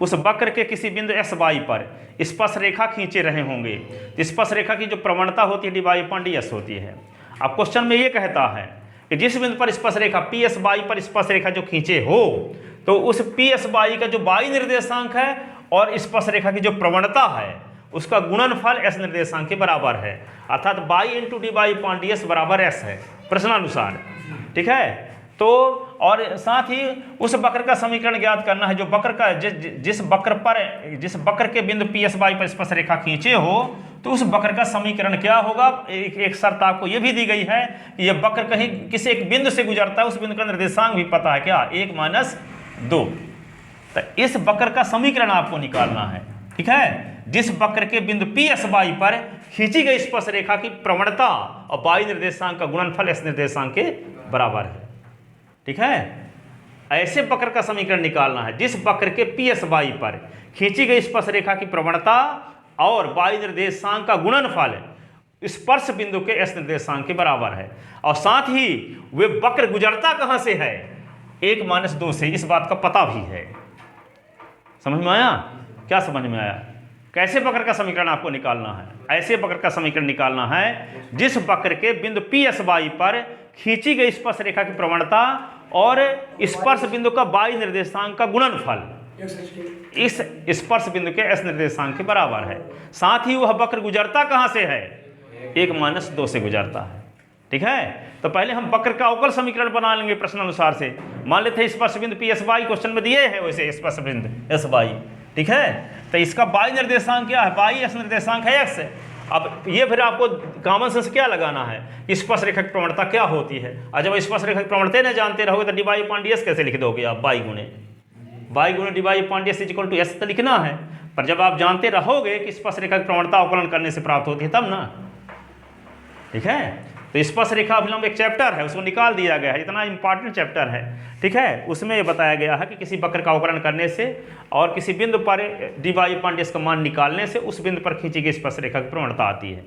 A: उस वक्र के किसी बिंदु SY पर स्पर्श रेखा खींचे रहे होंगे, तो स्पर्श रेखा की जो प्रवणता होती है dy/ds होती है। अब क्वेश्चन में ये कहता है कि जिस बिंदु पर स्पर्श रेखा PSY पर स्पर्श रेखा जो खींचे हो तो उस PSY का जो y निर्देशांक है और स्पर्श रेखा की जो प्रवणता है उसका गुणनफल एस निर्देशांक के बराबर है, अर्थात by into D by upon d x बराबर एस है प्रश्नानुसार। ठीक है, तो और साथ ही उस वक्र का समीकरण ज्ञात करना है जो वक्र का जिस वक्र के बिंदु पी एस वाई पर स्पर्श रेखा खींचे हो, तो उस वक्र का समीकरण क्या होगा। एक शर्त आपको यह भी दी गई है कि यह वक्र कहीं किसी एक बिंदु से गुजरता है, उस बिंदु का निर्देशांक भी पता है क्या, 1 - 2। तो इस वक्र का समीकरण आपको निकालना है। ठीक है, जिस वक्र के बिंदु पी एस वाई पर खींची गई स्पर्श रेखा की प्रवणता और वाई निर्देशांक का गुणनफल एस निर्देशांक के बराबर है। ठीक है, ऐसे वक्र का समीकरण निकालना है जिस वक्र के पी एस वाई पर खींची गई स्पर्श रेखा की प्रवणता और वाई निर्देशांक का गुणनफल स्पर्श बिंदु के एस निर्देशांक के बराबर है, और साथ ही वे वक्र गुजरता कहां से है, 1 - 2 से, इस बात का पता भी है। समझ में आया? क्या समझ में आया? कैसे वक्र का समीकरण आपको निकालना है? ऐसे वक्र का समीकरण निकालना है जिस वक्र के बिंदु पी एस वाई पर खींची गई स्पर्श रेखा की प्रवणता और स्पर्श बिंदु का वाई निर्देशांक का गुणनफल इस स्पर्श बिंदु के एस निर्देशांक के बराबर है। साथ ही वह वक्र गुजरता कहां से है, 1 - 2 से गुजरता है। ठीक है, तो पहले हम वक्र का अवकल समीकरण बना लेंगे प्रश्नानुसार से। मान लेते हैं स्पर्श बिंदु पी एस वाई क्वेश्चन में दिए हैं वैसे स्पर्श बिंदु एस वाई। ठीक है, तो इसका वाई निर्देशांक क्या है, वाई एस निर्देशांक है एक्स। अब ये फिर आपको कॉमन सेंस क्या लगाना है कि स्पर्श रेखा की प्रवणता क्या होती है, और जब स्पर्श रेखा की प्रवणता न जानते रहोगे तो d Y upon d s कैसे लिख दोगे आप, वाई गुणे d Y upon d s equal to s तो लिखना है। पर जब आप जानते रहोगे कि स्पर्श रेखा की प्रवणता अवकलन करने से प्राप्त होती है तब ना। ठीक है, तो स्पर्श रेखा अभिलंब एक चैप्टर है, उसको निकाल दिया गया है, इतना इंपॉर्टेंट चैप्टर है। ठीक है, उसमें ये बताया गया है कि किसी वक्र का अवकलन करने से और किसी बिंदु पर d Y upon d x का मान निकालने से उस बिंदु पर खींची गई स्पर्श रेखा की प्रवणता आती है।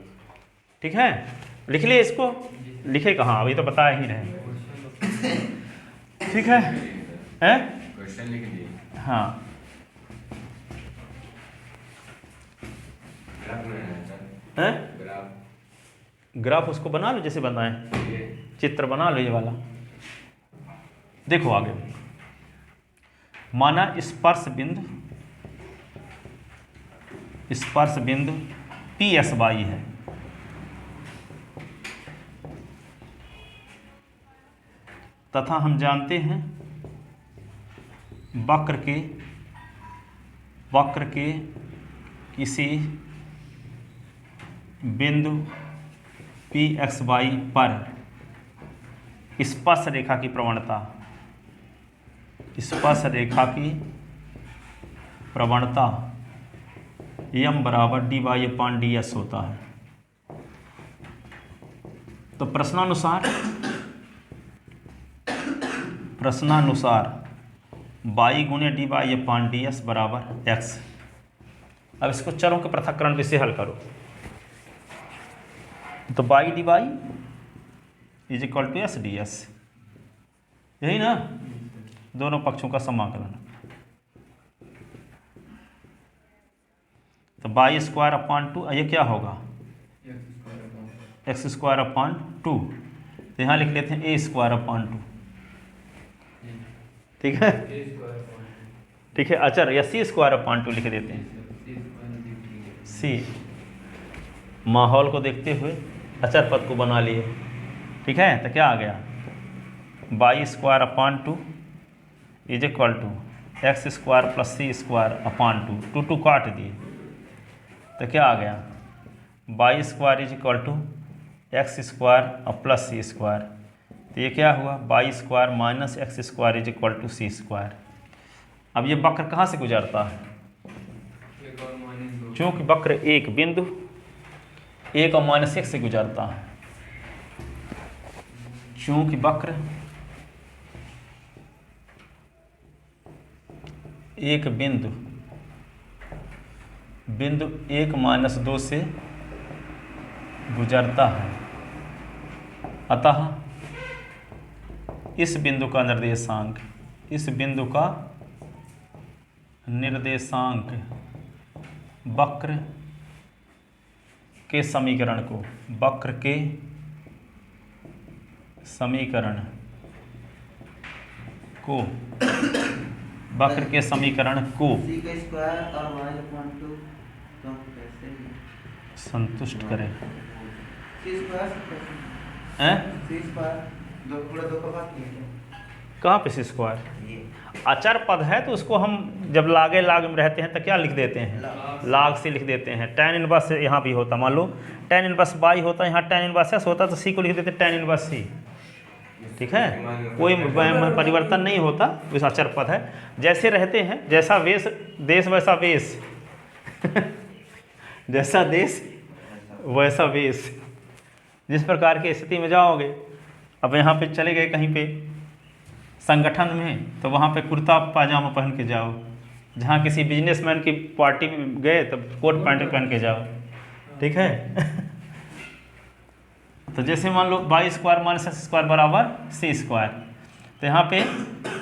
A: ठीक है, लिख लिए इसको, लिखे कहाँ, अभी तो बता ही रहे। ठीक है,
C: क्वेश्चन लिख दिए।
A: हाँ,
C: ग्राफ में है सर,
A: हैं
C: ग्राफ
A: ग्राफ उसको बना लो जैसे बनाए, चित्र बना लो ये वाला। देखो आगे, माना स्पर्श बिंदु पी एस वाई है, तथा हम जानते हैं वक्र के किसी बिंदु पी एक्स वाई पर स्पर्श रेखा की प्रवणता यम बराबर d Y upon d x होता है। तो प्रश्नानुसार बाई गुणे d Y upon d x बराबर एक्स। अब इसको चरों के पृथक्करण से हल करो, तो y d y is equal to x d x, यही ना, दोनों पक्षों का समाकलन। तो बाई स्क्वायर अपॉन 2, ये क्या होगा, एक्स स्क्वायर अपॉन 2, तो यहाँ लिख लेते हैं ए स्क्वायर अपॉन 2। ठीक है, ठीक है, अचर या सी स्क्वायर अपॉन 2 लिख देते हैं। सी माहौल को देखते हुए अचर पद को बना लिए। ठीक है, तो क्या आ गया, y square upon 2 is equal to x square plus c square upon 2, 2 काट दिए, तो क्या आ गया, y square is equal to x square और प्लस सी स्क्वायर। तो ये क्या हुआ, y square minus x square is equal to c square. अब ये वक्र कहाँ से गुजरता है, चूँकि वक्र एक बिंदु 1 और -1 से गुजरता है, चूँकि वक्र एक बिंदु 1 - 2 से गुजरता है, अतः इस बिंदु का निर्देशांक वक्र के समीकरण को
D: C का स्क्वायर और y अपॉन 2 तो कैसे
A: संतुष्ट करें।
D: सी स्क्वायर कैसे
A: हैं?
D: सी स्क्वायर दो पूरा दो का बात नहीं है
A: कहाँ पे सी स्क्वायर?
D: ये
A: अचर पद है तो उसको हम जब लागे लाग में रहते हैं तो क्या लिख देते हैं? लाग से लिख देते हैं। tan इनवर्स यहाँ भी होता, मान लो tan इनवर्स बाई होता है, यहाँ tan इनवर्स एस होता तो सी को लिख देते tan इनवर्स सी। ठीक है, कोई परिवर्तन नहीं होता, उस अचर पद है। जैसे रहते हैं, जैसा वेश देश वैसा वेश जैसा देश वैसा वेश। जिस प्रकार की स्थिति में जाओगे, अब यहाँ पे चले गए कहीं पे संगठन में, तो वहाँ पे कुर्ता पाजामा पहन के जाओ। जहाँ किसी बिजनेसमैन की पार्टी में गए तो कोट पैंट पहन के जाओ। ठीक है तो जैसे मान लो Y square minus x square बराबर सी स्क्वायर, तो यहाँ पे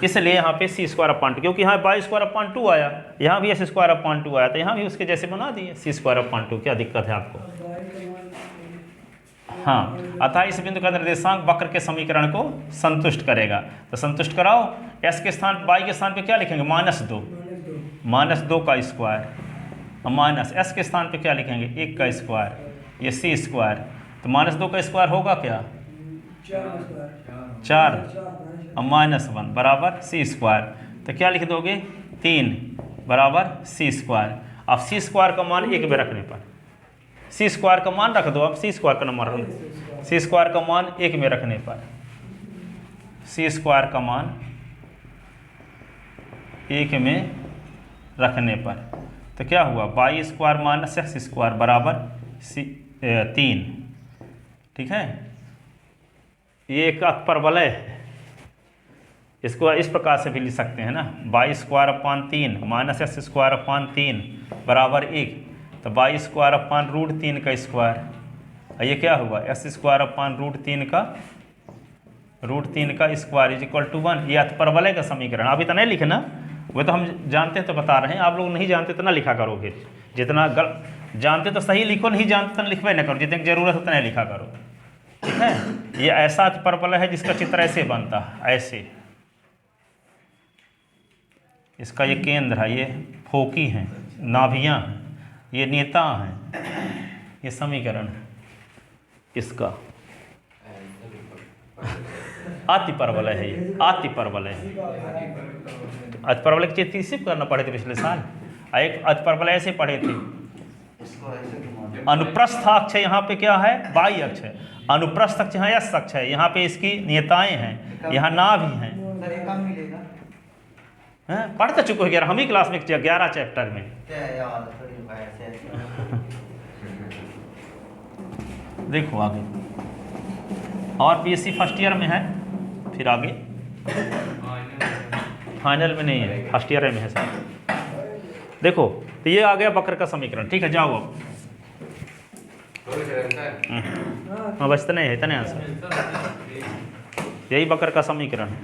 A: इसलिए यहाँ पे सी स्क्वायर अपॉन 2, क्योंकि यहाँ बाई स्क्वायर अपॉन 2 आया, यहाँ भी एस स्क्वायर अपॉन 2 आया, तो यहाँ भी उसके जैसे बना दिए सी स्क्वायर अपॉन 2। क्या दिक्कत है आपको? हाँ, अतः इस बिंदु का निर्देशांक वक्र के समीकरण को संतुष्ट करेगा। तो संतुष्ट कराओ। एस के स्थान बाई के स्थान पे क्या लिखेंगे? -2 का स्क्वायर, माइनस एस के स्थान पे क्या लिखेंगे? 1 का स्क्वायर, ये सी स्क्वायर। तो -2 का स्क्वायर होगा क्या? 4 और -1 बराबर सी स्क्वायर। तो क्या लिख दोगे? 3 बराबर सी स्क्वायर। अब सी स्क्वायर का मान 1 में रखने पर, सी स्क्वायर का मान रख दो। अब सी स्क्वायर का नंबर रख दो, सी स्क्वायर का मान 1 में रखने पर, सी स्क्वायर का मान 1 में रखने पर, तो क्या हुआ? Y square minus x square बराबर 3। ठीक है, ये एक परवलय है, इसको इस प्रकार से भी लिख सकते हैं ना, by square upon 3 minus x square upon 3 बराबर 1। तो बाई स्क्वायर अपॉन √3 का स्क्वायर, ये क्या हुआ? एक्स स्क्वायर अपॉन √3 का स्क्वायर इज इक्वल टू 1। ये अतपरवलय का समीकरण। अभी तो नहीं लिखना, वो तो हम जानते हैं तो बता रहे हैं, आप लोग नहीं जानते तो ना लिखा करो। फिर जितना जानते तो सही लिखो, नहीं जानते तो लिखवे ना करो, जितने की जरूरत उतना ही लिखा करो। ठीक है, ये ऐसा अतपरवलय है जिसका चित्र ऐसे बनता है, ऐसे। इसका ये केंद्र है, ये फोकी हैं, नाभियाँ हैं, ये नेता हैं, ये समीकरण है इसका। अतिपरवलय है, ये अतिपरवलय है। अतिपरवलय की चीज तीसरी करना पढ़े थे पिछले साल, एक अतिपरवलय ऐसे पढ़े थे। अनुप्रस्थ अक्ष है, यहाँ पे क्या है? बाई अक्ष है। अनुप्रस्थ अक्ष यहाँ यस अक्ष है, यहाँ पे इसकी नेताएं हैं, यहाँ नाभि हैं। पढ़ तो चुके हो यार, हम ही क्लास में 11 चैप्टर में। देखो आगे, और पीएससी फर्स्ट ईयर में है, फिर आगे फाइनल में नहीं है, फर्स्ट ईयर में है सर। देखो तो ये आ गया वक्र का समीकरण। ठीक है, जाओ अब। हाँ बस इतना ही है, इतना आंसर, यही वक्र का समीकरण है।